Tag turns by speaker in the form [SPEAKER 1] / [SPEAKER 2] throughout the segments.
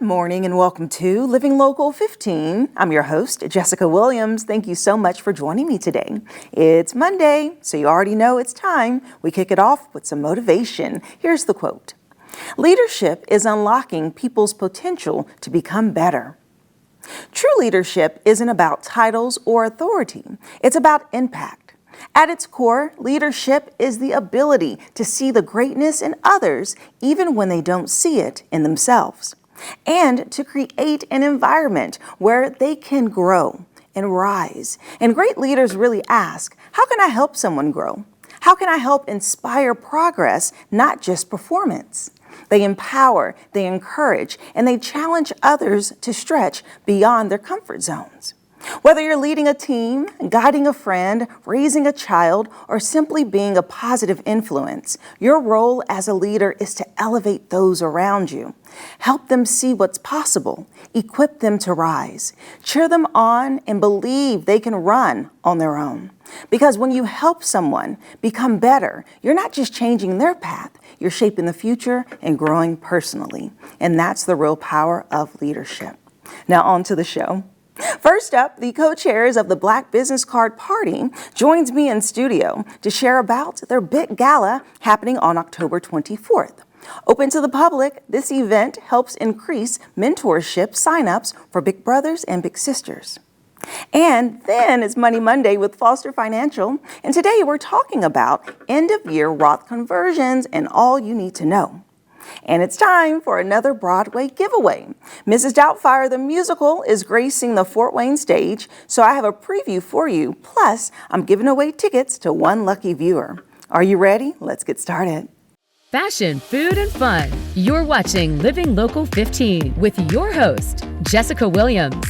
[SPEAKER 1] morning and welcome to Living Local 15. I'm your host, Jessica Williams. Thank you so much for joining me today. It's Monday, so you already know it's time. We kick it off with some motivation. Here's the quote. Leadership is unlocking people's potential to become better. True leadership isn't about titles or authority. It's about impact. At its core, leadership is the ability to see the greatness in others even when they don't see it in themselves, and to create an environment where they can grow and rise. And great leaders really ask, how can I help someone grow? How can I help inspire progress, not just performance? They empower, they encourage, and they challenge others to stretch beyond their comfort zones. Whether you're leading a team, guiding a friend, raising a child, or simply being a positive influence, your role as a leader is to elevate those around you. Help them see what's possible, equip them to rise, cheer them on, and believe they can run on their own. Because when you help someone become better, you're not just changing their path, you're shaping the future and growing personally. And that's the real power of leadership. Now on to the show. First up, the co-chairs of the Black Business Card Party joins me in studio to share about their big gala happening on October 24th. Open to the public, this event helps increase mentorship signups for big brothers and big sisters. And then it's Money Monday with Foster Financial, and today we're talking about end-of-year Roth Conversions and all you need to know. And it's time for another Broadway giveaway. Mrs. Doubtfire the Musical is gracing the Fort Wayne stage, so I have a preview for you. Plus, I'm giving away tickets to one lucky viewer. Are you ready? Let's get started.
[SPEAKER 2] Fashion, food, and fun. You're watching Living Local 15 with your host, Jessica Williams.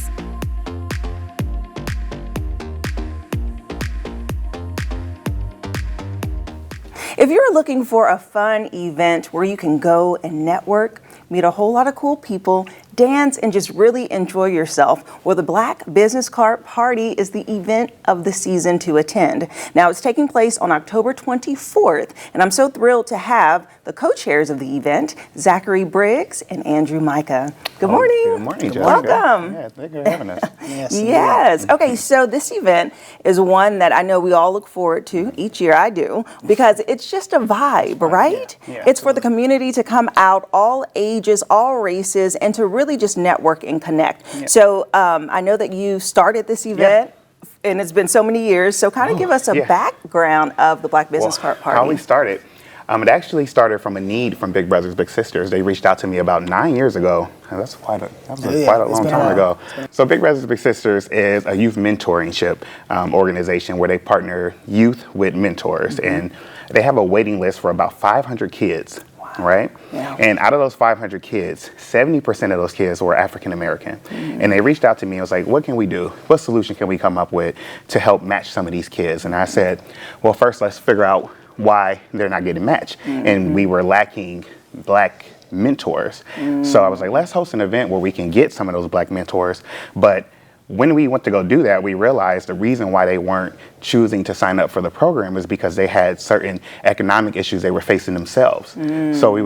[SPEAKER 1] If you're looking for a fun event where you can go and network, meet a whole lot of cool people, dance, and just really enjoy yourself, well, the Black Business Card Party is the event of the season to attend. Now, it's taking place on October 24th, and I'm so thrilled to have the co-chairs of the event, Zachary Briggs and Andrew Micah. Good morning.
[SPEAKER 3] Good morning, Jessica.
[SPEAKER 1] Welcome.
[SPEAKER 3] Yeah, thank you for having us.
[SPEAKER 1] Yes. Okay, so this event is one that I know we all look forward to each year. I do, because it's just a vibe, right?
[SPEAKER 3] Yeah,
[SPEAKER 1] it's for the community to come out, all ages, all races, and to really just network and connect. Yeah. So I know that you started this event. Yeah. And it's been so many years. So kind of give us a background of the Black Business Card Party.
[SPEAKER 3] How we started. It actually started from a need from Big Brothers Big Sisters. They reached out to me about 9 years ago. That was quite a long time ago. So Big Brothers Big Sisters is a youth mentorship organization where they partner youth with mentors. Mm-hmm. And they have a waiting list for about 500 kids. Right? Yeah. And out of those 500 kids, 70% of those kids were African American. Mm-hmm. And they reached out to me and was like, what can we do? What solution can we come up with to help match some of these kids? And I said, well, first let's figure out why they're not getting matched. Mm-hmm. And we were lacking Black mentors. Mm-hmm. So I was like, let's host an event where we can get some of those Black mentors. But when we went to go do that, we realized the reason why they weren't choosing to sign up for the program is because they had certain economic issues they were facing themselves. Mm. So we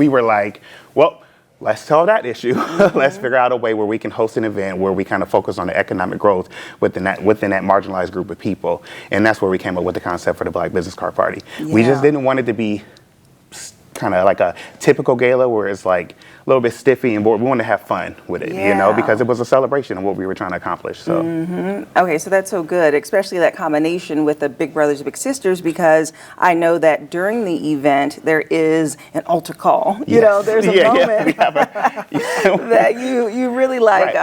[SPEAKER 3] were like, well, let's solve that issue. Mm-hmm. Let's figure out a way where we can host an event where we kind of focus on the economic growth within that marginalized group of people. And that's where we came up with the concept for the Black Business Card Party. Yeah. We just didn't want it to be kind of like a typical gala where it's like a little bit stiffy and bored. We wanted to have fun with it, you know, because it was a celebration of what we were trying to accomplish. So,
[SPEAKER 1] Okay, so that's so good, especially that combination with the Big Brothers Big Sisters, because I know that during the event there is an altar call. You know, there's a moment that you really like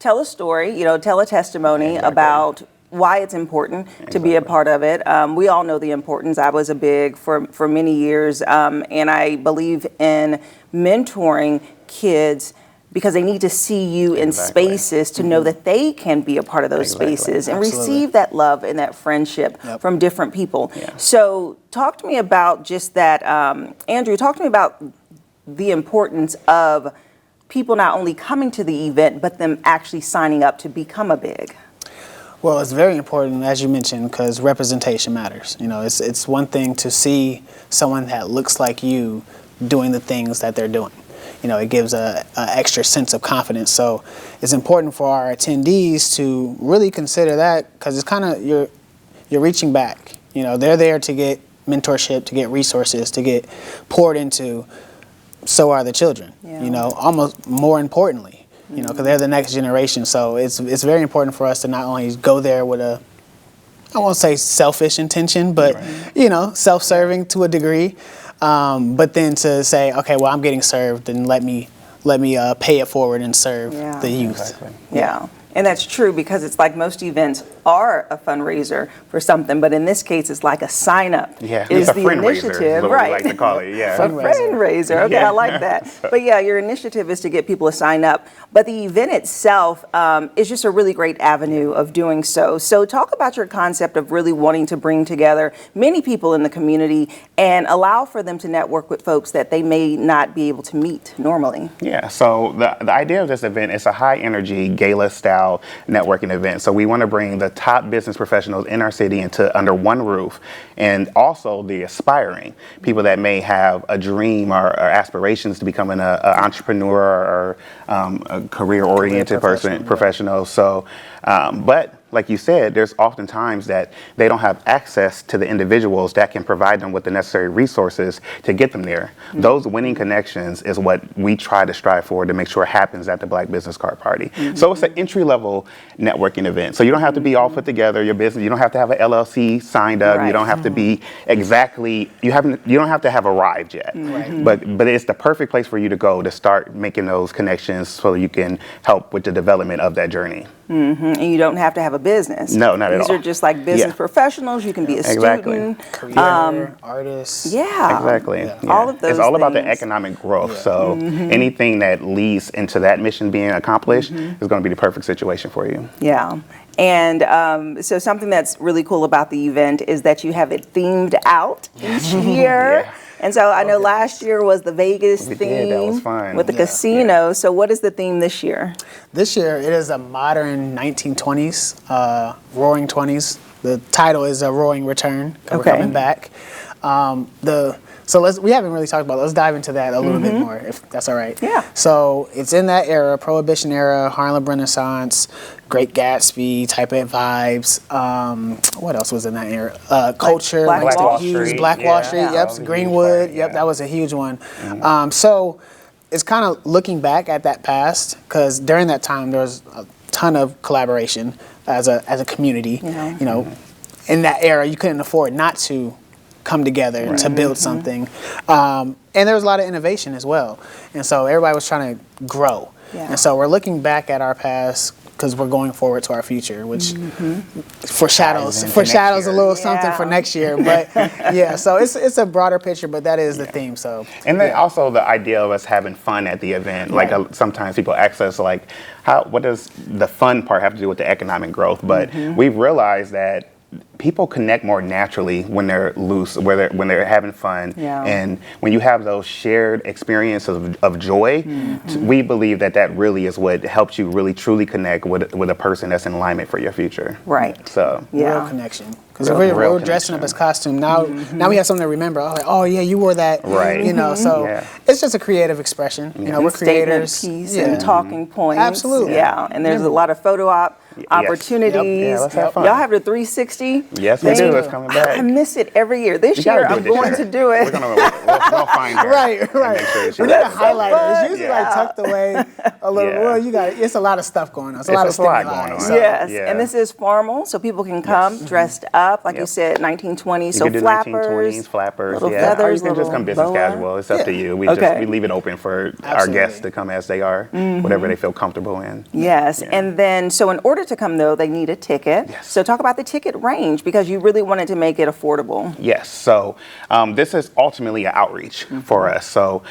[SPEAKER 1] tell a story, you know, tell a testimony about why it's important to be a part of it. We all know the importance. I was a big for many years, and I believe in mentoring kids because they need to see you in spaces to know that they can be a part of those spaces and receive that love and that friendship from different people. Yeah. So talk to me about just that, Andrew, talk to me about the importance of people not only coming to the event, but them actually signing up to become a big.
[SPEAKER 4] Well, it's very important, as you mentioned, because representation matters. You know, it's one thing to see someone that looks like you doing the things that they're doing. it gives a extra sense of confidence. So it's important for our attendees to really consider that, because it's kind of, you're reaching back. They're there to get mentorship, to get resources, to get poured into. So are the children, almost more importantly, because they're the next generation. So it's very important for us to not only go there with a, I won't say selfish intention, but, self-serving to a degree, but then to say, okay, well, I'm getting served, and let me pay it forward and serve the youth.
[SPEAKER 3] Exactly.
[SPEAKER 1] Yeah. And that's true, because it's like most events are a fundraiser for something, but in this case, it's like a sign up.
[SPEAKER 3] Yeah,
[SPEAKER 1] is
[SPEAKER 3] it's a
[SPEAKER 1] the
[SPEAKER 3] friend
[SPEAKER 1] initiative,
[SPEAKER 3] raiser, is what
[SPEAKER 1] right?
[SPEAKER 3] we like to call it. Yeah,
[SPEAKER 1] A friend raiser. Okay, I like that. But yeah, your initiative is to get people to sign up. But the event itself is just a really great avenue of doing so. So talk about your concept of really wanting to bring together many people in the community and allow for them to network with folks that they may not be able to meet normally.
[SPEAKER 3] Yeah, so the idea of this event is a high energy gala style networking event. So we want to bring the top business professionals in our city under one roof, and also the aspiring people that may have a dream or aspirations to becoming an entrepreneur or a career-oriented professional. So, but like you said, there's often times that they don't have access to the individuals that can provide them with the necessary resources to get them there. Mm-hmm. Those winning connections is what we try to strive for to make sure happens at the Black Business Card Party. Mm-hmm. So it's an entry-level networking event. So you don't have to be all put together, your business, you don't have to have an LLC signed up, right. You don't have to be exactly, you don't have to have arrived yet. Mm-hmm. But it's the perfect place for you to go to start making those connections so you can help with the development of that journey.
[SPEAKER 1] Mm-hmm. And you don't have to have a business.
[SPEAKER 3] No, not at all.
[SPEAKER 1] These are just like business professionals. You can be a student,
[SPEAKER 4] career, artist.
[SPEAKER 1] Yeah,
[SPEAKER 3] exactly.
[SPEAKER 1] Yeah. All of those.
[SPEAKER 3] It's all
[SPEAKER 1] things.
[SPEAKER 3] about the economic growth. So anything that leads into that mission being accomplished is going to be the perfect situation for you.
[SPEAKER 1] Yeah. And so something that's really cool about the event is that you have it themed out each year. Yeah. And so I know last year was the Vegas theme
[SPEAKER 3] that was fun.
[SPEAKER 1] with the casino. Yeah. So what is the theme this year?
[SPEAKER 4] This year it is a modern 1920s, Roaring 20s. The title is A Roaring Return. We're coming back. We haven't really talked about it. Let's dive into that a little bit more, if that's all right.
[SPEAKER 1] Yeah.
[SPEAKER 4] So it's in that era, Prohibition era, Harlem Renaissance, Great Gatsby type of vibes. What else was in that era? Culture,
[SPEAKER 1] Black Wall
[SPEAKER 4] Street. Black Wall Street, yep. Greenwood, that was a huge one. Mm-hmm. So it's kind of looking back at that past, because during that time there was a ton of collaboration as a community. In that era, you couldn't afford not to come together to build something. And there was a lot of innovation as well. And so everybody was trying to grow. Yeah. And so we're looking back at our past because we're going forward to our future, which foreshadows a little something for next year. But so it's a broader picture, but that is the theme. So
[SPEAKER 3] and then also the idea of us having fun at the event. Like sometimes people ask us like, what does the fun part have to do with the economic growth? But we've realized that people connect more naturally when they're loose, when they're having fun, and when you have those shared experiences of joy. We believe that really is what helps you really truly connect with a person that's in alignment for your future.
[SPEAKER 1] Right.
[SPEAKER 3] So
[SPEAKER 4] real connection. Because if we're dressing up as costume now, we have something to remember. Oh yeah, you wore that.
[SPEAKER 3] Right.
[SPEAKER 4] So it's just a creative expression. We're creators.
[SPEAKER 1] Statement piece and talking points.
[SPEAKER 4] Absolutely.
[SPEAKER 1] Yeah, and there's a lot of photo opportunities.
[SPEAKER 3] Yeah, let's have fun.
[SPEAKER 1] Y'all have the 360.
[SPEAKER 3] Yes, we do. It's coming back.
[SPEAKER 1] I miss it every year. This year I'm going to do it.
[SPEAKER 3] We'll find her.
[SPEAKER 4] Right. We need a highlighter. It's usually tucked away a little. Well, it's a lot of stuff going on. It's a lot of stimuli
[SPEAKER 3] going on.
[SPEAKER 4] So.
[SPEAKER 1] Yes, and this is formal, so people can come dressed up, like you said, 1920s. So flappers,
[SPEAKER 3] 1920s, flappers,
[SPEAKER 1] little feathers,
[SPEAKER 3] or you can just come business casual. It's up to you. We leave it open for our guests to come as they are, whatever they feel comfortable in.
[SPEAKER 1] Yes, and then so in order to come though, they need a ticket.
[SPEAKER 3] Yes.
[SPEAKER 1] So talk about the ticket range, because you really wanted to make it affordable.
[SPEAKER 3] Yes. So this is ultimately an outreach for us. So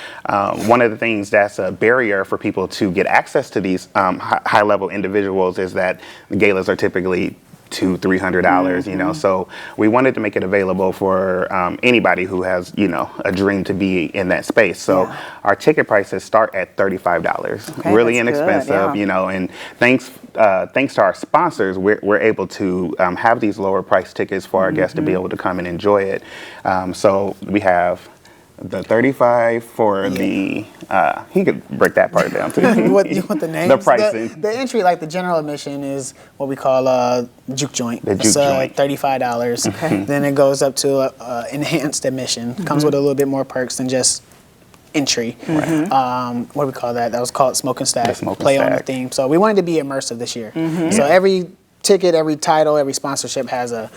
[SPEAKER 3] one of the things that's a barrier for people to get access to these high-level individuals is that the galas are typically $200-$300, so we wanted to make it available for anybody who has, a dream to be in that space. So our ticket prices start at $35, really inexpensive, and thanks to our sponsors, we're able to have these lower price tickets for our guests to be able to come and enjoy it. So we have The 35 for the, he could break that part down too.
[SPEAKER 4] You want the names?
[SPEAKER 3] The pricing.
[SPEAKER 4] The entry, like the general admission, is what we call juke joint.
[SPEAKER 3] The juke
[SPEAKER 4] it's
[SPEAKER 3] joint.
[SPEAKER 4] $35. Okay. Then it goes up to enhanced admission. Comes with a little bit more perks than just entry. What do we call that? That was called Smoke and Stack. Play on the theme. So we wanted to be immersive this year. So every ticket, every title, every sponsorship has a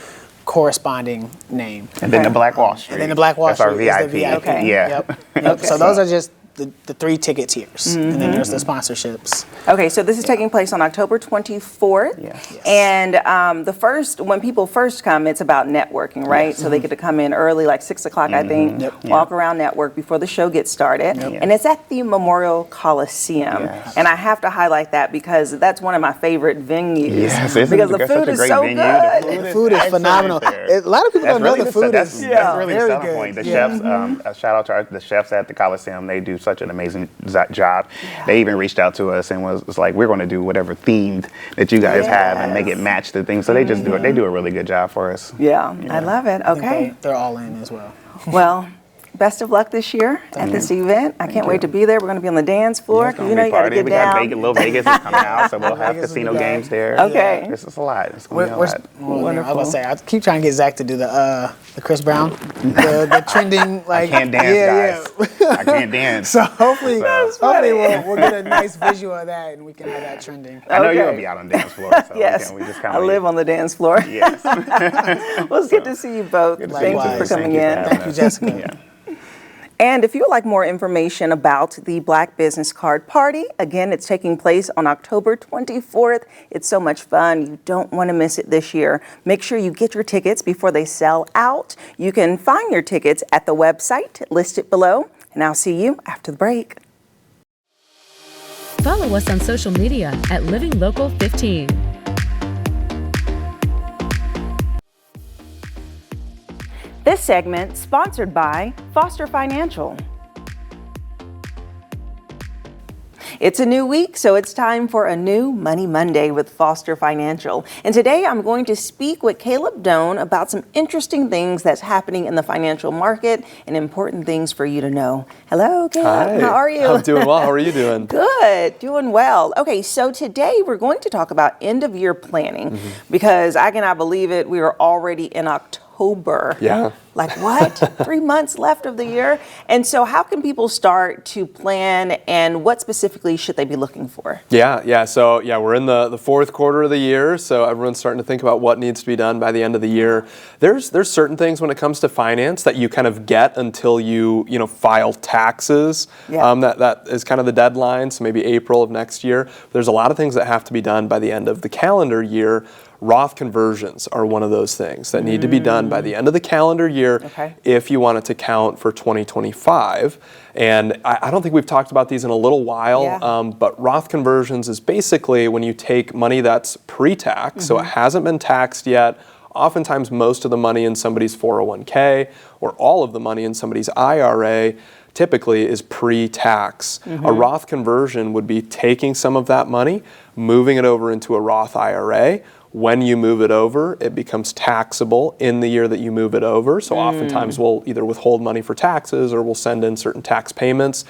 [SPEAKER 4] corresponding name.
[SPEAKER 3] And then the Black Wall Street.
[SPEAKER 4] And then the Black Wall Street
[SPEAKER 3] That's our
[SPEAKER 4] is the
[SPEAKER 3] VIP.
[SPEAKER 4] VIP.
[SPEAKER 3] Okay. Yeah.
[SPEAKER 4] Yep. So those are just the 3 ticket tiers. And then there's the sponsorships.
[SPEAKER 1] Okay, so this is taking place on October 24th.
[SPEAKER 3] Yes.
[SPEAKER 1] And when people first come, it's about networking, right?
[SPEAKER 3] Yes.
[SPEAKER 1] So they get to come in early, like 6 o'clock, I think, walk around, network before the show gets started. And it's at the Memorial Coliseum.
[SPEAKER 3] Yes.
[SPEAKER 1] And I have to highlight that because that's one of my favorite venues.
[SPEAKER 3] Yes,
[SPEAKER 1] because the food is so good.
[SPEAKER 4] The food is phenomenal. A lot of people don't know the food is
[SPEAKER 3] That's really the
[SPEAKER 4] very
[SPEAKER 3] selling
[SPEAKER 4] good.
[SPEAKER 3] point. The chefs, a shout out to the chefs at the Coliseum. They do such an amazing job. They even reached out to us and was like, we're going to do whatever themed that you guys have and make it match the thing. So they just do it. They do a really good job for us.
[SPEAKER 1] Yeah, I love it.
[SPEAKER 4] I think
[SPEAKER 1] Okay.
[SPEAKER 4] they're all in as well.
[SPEAKER 1] Well, best of luck this year at this event. I can't wait to be there. We're going to be on the dance floor.
[SPEAKER 3] It's gonna
[SPEAKER 1] You know,
[SPEAKER 3] be
[SPEAKER 1] you got to
[SPEAKER 3] party.
[SPEAKER 1] get
[SPEAKER 3] We got
[SPEAKER 1] down.
[SPEAKER 3] Vegas, little Vegas is coming out, so we'll have
[SPEAKER 4] Vegas will
[SPEAKER 3] casino
[SPEAKER 4] be back.
[SPEAKER 3] games there.
[SPEAKER 1] Okay.
[SPEAKER 3] This is a lot. It's going to be a lot.
[SPEAKER 4] I was going to say, I keep trying to get Zach to do the Chris Brown, the trending, like.
[SPEAKER 3] I can't dance, guys. I can't dance.
[SPEAKER 4] So hopefully we'll get a nice visual of that and we can have that trending.
[SPEAKER 3] I know you're
[SPEAKER 1] Okay.
[SPEAKER 3] going to be out on the dance floor. So
[SPEAKER 1] Yes,
[SPEAKER 3] we just
[SPEAKER 1] I live on the dance floor.
[SPEAKER 3] Yes.
[SPEAKER 1] Well, it's good to see you both.
[SPEAKER 3] Good to
[SPEAKER 1] Thank
[SPEAKER 3] see
[SPEAKER 1] you
[SPEAKER 3] you.
[SPEAKER 1] for coming
[SPEAKER 3] Thank you for
[SPEAKER 1] in.
[SPEAKER 3] having
[SPEAKER 4] Thank you,
[SPEAKER 3] us.
[SPEAKER 4] Jessica.
[SPEAKER 3] Yeah.
[SPEAKER 1] And if you would like more information about the Black Business Card Party, again, it's taking place on October 24th. It's so much fun. You don't want to miss it this year. Make sure you get your tickets before they sell out. You can find your tickets at the website listed below. And I'll see you after the break.
[SPEAKER 2] Follow us on social media at Living Local 15.
[SPEAKER 1] This segment sponsored by Foster Financial. It's a new week, so it's time for a new Money Monday with Foster Financial. And today I'm going to speak with Caleb Doan about some interesting things that's happening in the financial market and important things for you to know. Hello, Caleb.
[SPEAKER 5] Hi.
[SPEAKER 1] How are you?
[SPEAKER 5] I'm doing well. How are you doing?
[SPEAKER 1] Good, doing well. Okay, so today we're going to talk about end of year planning because I cannot believe it. We are already in October.
[SPEAKER 5] Yeah.
[SPEAKER 1] Like what? 3 months left of the year. And so how can people start to plan and what specifically should they be looking for?
[SPEAKER 5] Yeah. So we're in the fourth quarter of the year, so everyone's starting to think about what needs to be done by the end of the year. There's certain things when it comes to finance that you kind of get until you file taxes.
[SPEAKER 1] Yeah.
[SPEAKER 5] That is kind of the deadline, so maybe April of next year. There's a lot of things that have to be done by the end of the calendar year. Roth conversions are one of those things that need to be done by the end of the calendar year if you want it to count for 2025. And I don't think we've talked about these in a little while, but Roth conversions is basically when you take money that's pre-tax, so it hasn't been taxed yet. Oftentimes most of the money in somebody's 401k or all of the money in somebody's IRA typically is pre-tax. A Roth conversion would be taking some of that money, moving it over into a Roth IRA. When you move it over, it becomes taxable in the year that you move it over. So oftentimes we'll either withhold money for taxes or we'll send in certain tax payments.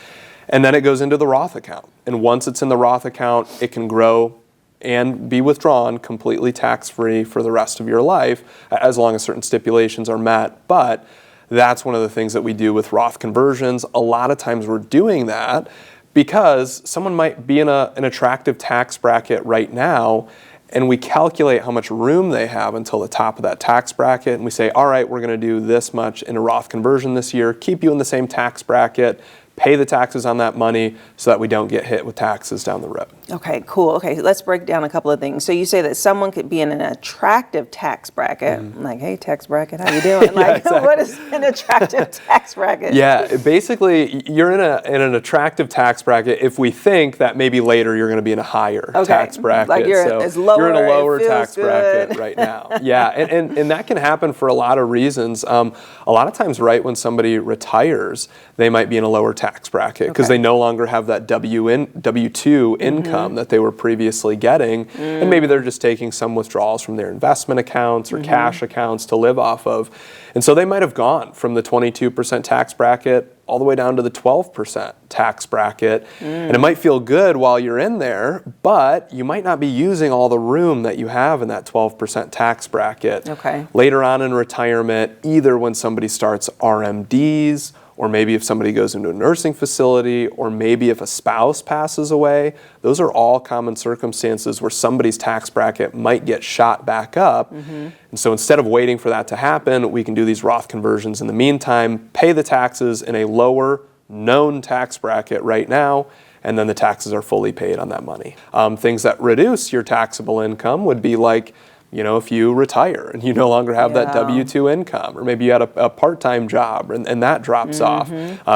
[SPEAKER 5] And then it goes into the Roth account. And once it's in the Roth account, it can grow and be withdrawn completely tax-free for the rest of your life, as long as certain stipulations are met. But that's one of the things that we do with Roth conversions. A lot of times we're doing that because someone might be in an attractive tax bracket right now, and we calculate how much room they have until the top of that tax bracket, and we say, all right, we're going to do this much in a Roth conversion this year, keep you in the same tax bracket, pay the taxes on that money so that we don't get hit with taxes down the road.
[SPEAKER 1] Okay, cool. Okay, let's break down a couple of things. So you say that someone could be in an attractive tax bracket. I'm like, hey, tax bracket, how you doing? Like,
[SPEAKER 5] exactly.
[SPEAKER 1] What is an attractive tax bracket?
[SPEAKER 5] Yeah, basically, you're in an attractive tax bracket if we think that maybe later you're going to be in a higher tax bracket.
[SPEAKER 1] Like you're in a lower
[SPEAKER 5] tax bracket
[SPEAKER 1] good.
[SPEAKER 5] right now. Yeah, and that can happen for a lot of reasons. A lot of times, right when somebody retires, they might be in a lower tax bracket because they no longer have that W-2 income that they were previously getting, and maybe they're just taking some withdrawals from their investment accounts or cash accounts to live off of. And so they might have gone from the 22% tax bracket all the way down to the 12% tax bracket. And it might feel good while you're in there, but you might not be using all the room that you have in that 12% tax bracket.
[SPEAKER 1] Okay.
[SPEAKER 5] Later on in retirement, either when somebody starts RMDs, or maybe if somebody goes into a nursing facility, or maybe if a spouse passes away, those are all common circumstances where somebody's tax bracket might get shot back up. And so instead of waiting for that to happen, we can do these Roth conversions in the meantime, pay the taxes in a lower known tax bracket right now, and then the taxes are fully paid on that money. Things that reduce your taxable income would be like, if you retire and you no longer have that W-2 income, or maybe you had a part-time job and that drops off.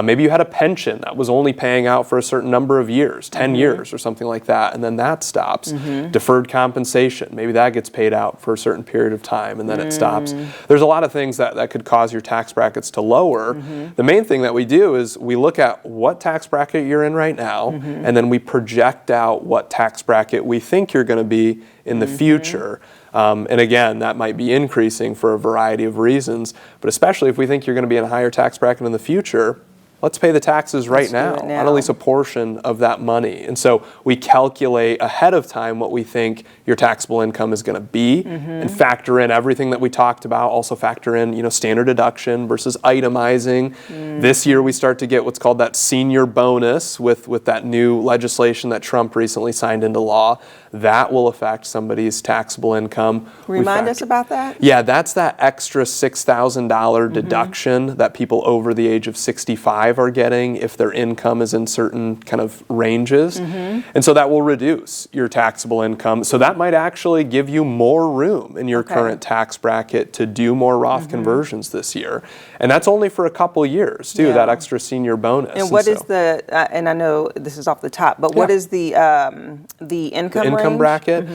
[SPEAKER 5] Maybe you had a pension that was only paying out for a certain number of years, 10 years or something like that, and then that stops. Deferred compensation, maybe that gets paid out for a certain period of time and then it stops. There's a lot of things that could cause your tax brackets to lower. The main thing that we do is we look at what tax bracket you're in right now, and then we project out what tax bracket we think you're going to be in the future. And again, that might be increasing for a variety of reasons, but especially if we think you're going to be in a higher tax bracket in the future, let's pay the taxes right now, on at least a portion of that money. And so we calculate ahead of time what we think your taxable income is going to be, and factor in everything that we talked about. Also factor in, standard deduction versus itemizing. This year we start to get what's called that senior bonus with that new legislation that Trump recently signed into law. That will affect somebody's taxable income.
[SPEAKER 1] Remind us about that?
[SPEAKER 5] Yeah, that's that extra $6,000 deduction that people over the age of 65 are getting if their income is in certain kind of ranges. And so that will reduce your taxable income. So that might actually give you more room in your current tax bracket to do more Roth conversions this year. And that's only for a couple years too, that extra senior bonus.
[SPEAKER 1] And what is the, and I know this is off the top, but what is the income
[SPEAKER 5] bracket?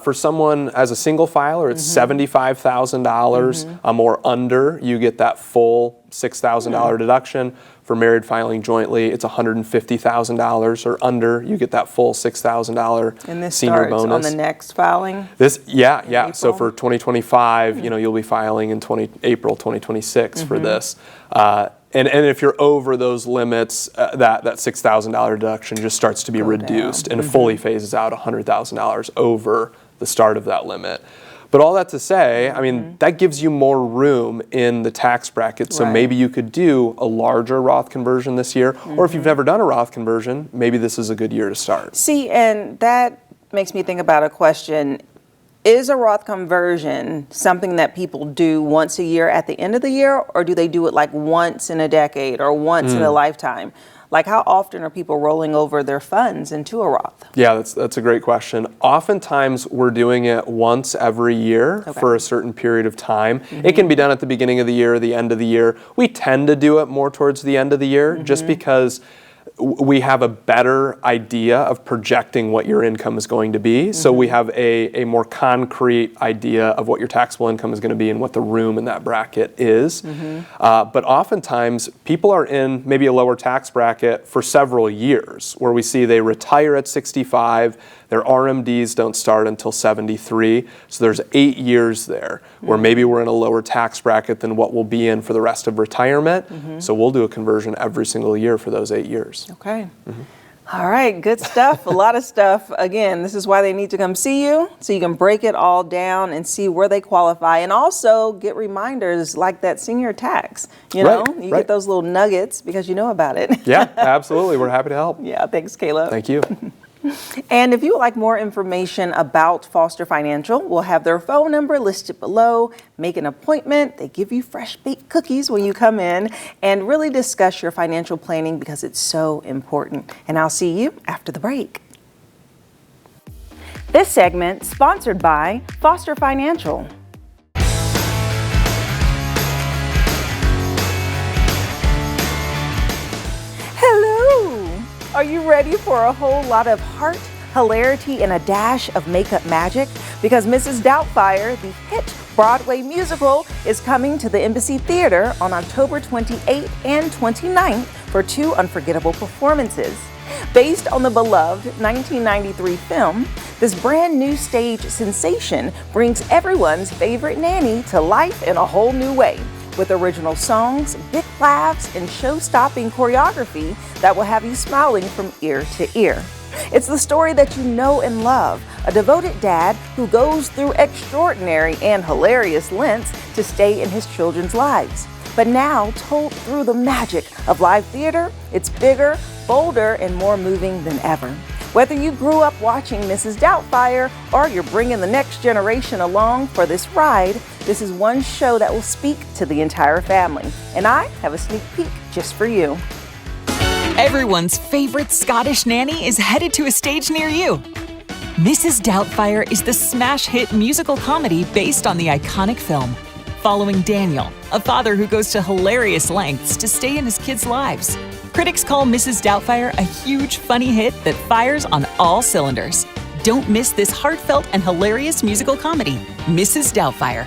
[SPEAKER 5] For someone as a single filer, it's $75,000 or under, you get that full $6,000 deduction. For married filing jointly, it's $150,000 or under, you get that full $6,000
[SPEAKER 1] and this
[SPEAKER 5] senior
[SPEAKER 1] starts
[SPEAKER 5] bonus.
[SPEAKER 1] On the next filing?
[SPEAKER 5] So for 2025, you'll be filing in April 2026 for this. And if you're over those limits, that $6,000 deduction just starts to be reduced and fully phases out $100,000 over the start of that limit. But all that to say, that gives you more room in the tax bracket. So maybe you could do a larger Roth conversion this year. Or if you've never done a Roth conversion, maybe this is a good year to start.
[SPEAKER 1] See, and that makes me think about a question. Is a Roth conversion something that people do once a year at the end of the year, or do they do it like once in a decade or once in a lifetime? Like, how often are people rolling over their funds into a Roth?
[SPEAKER 5] Yeah, that's a great question. Oftentimes, we're doing it once every year for a certain period of time. It can be done at the beginning of the year or the end of the year. We tend to do it more towards the end of the year just because we have a better idea of projecting what your income is going to be. So we have a more concrete idea of what your taxable income is going to be and what the room in that bracket is. But oftentimes, people are in maybe a lower tax bracket for several years, where we see they retire at 65, their RMDs don't start until 73. So there's 8 years there where maybe we're in a lower tax bracket than what we'll be in for the rest of retirement. So we'll do a conversion every single year for those 8 years.
[SPEAKER 1] Okay. All right, good stuff, a lot of stuff. Again, this is why they need to come see you, so you can break it all down and see where they qualify, and also get reminders like that senior tax. You get those little nuggets because you know about it.
[SPEAKER 5] Yeah, absolutely. We're happy to help.
[SPEAKER 1] Yeah, thanks, Caleb.
[SPEAKER 5] Thank you.
[SPEAKER 1] And if you would like more information about Foster Financial, we'll have their phone number listed below. Make an appointment. They give you fresh baked cookies when you come in, and really discuss your financial planning because it's so important. And I'll see you after the break. This segment sponsored by Foster Financial. Hello! Are you ready for a whole lot of heart, hilarity, and a dash of makeup magic? Because Mrs. Doubtfire, the hit Broadway musical, is coming to the Embassy Theater on October 28th and 29th for 2 unforgettable performances. Based on the beloved 1993 film, this brand new stage sensation brings everyone's favorite nanny to life in a whole new way. with original songs, big laughs, and show-stopping choreography that will have you smiling from ear to ear. It's the story that you know and love, a devoted dad who goes through extraordinary and hilarious lengths to stay in his children's lives. But now, told through the magic of live theater, it's bigger, bolder, and more moving than ever. Whether you grew up watching Mrs. Doubtfire or you're bringing the next generation along for this ride, this is one show that will speak to the entire family. And I have a sneak peek just for you.
[SPEAKER 6] Everyone's favorite Scottish nanny is headed to a stage near you. Mrs. Doubtfire is the smash hit musical comedy based on the iconic film, following Daniel, a father who goes to hilarious lengths to stay in his kids' lives. Critics call Mrs. Doubtfire a huge, funny hit that fires on all cylinders. Don't miss this heartfelt and hilarious musical comedy, Mrs. Doubtfire.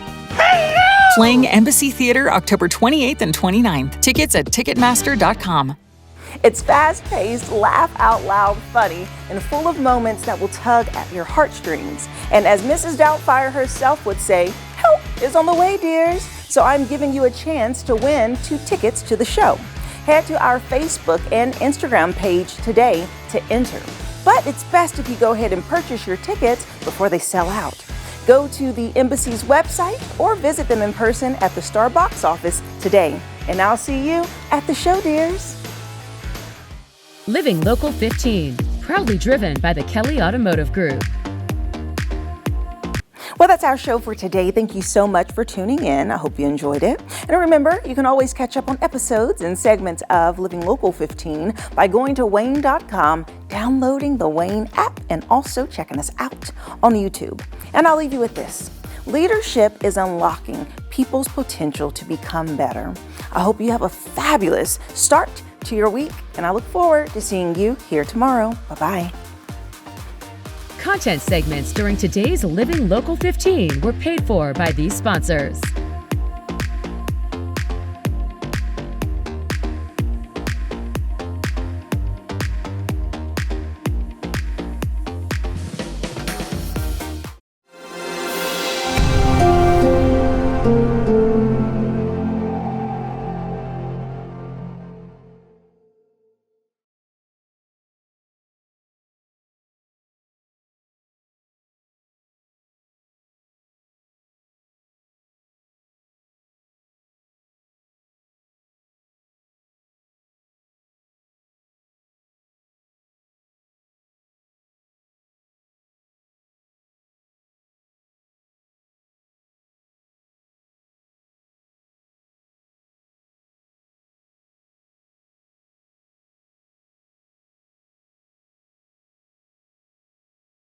[SPEAKER 6] Playing Embassy Theater October 28th and 29th. Tickets at Ticketmaster.com.
[SPEAKER 1] It's fast-paced, laugh-out-loud funny, and full of moments that will tug at your heartstrings. And as Mrs. Doubtfire herself would say, help is on the way, dears. So I'm giving you a chance to win 2 tickets to the show. Head to our Facebook and Instagram page today to enter. But it's best if you go ahead and purchase your tickets before they sell out. Go to the Embassy's website or visit them in person at the Star Box Office today. And I'll see you at the show, dears.
[SPEAKER 2] Living Local 15, proudly driven by the Kelly Automotive Group.
[SPEAKER 1] Well, that's our show for today. Thank you so much for tuning in. I hope you enjoyed it. And remember, you can always catch up on episodes and segments of Living Local 15 by going to WANE.com, downloading the WANE app, and also checking us out on YouTube. And I'll leave you with this. Leadership is unlocking people's potential to become better. I hope you have a fabulous start to your week, and I look forward to seeing you here tomorrow. Bye-bye.
[SPEAKER 2] Content segments during today's Living Local 15 were paid for by these sponsors.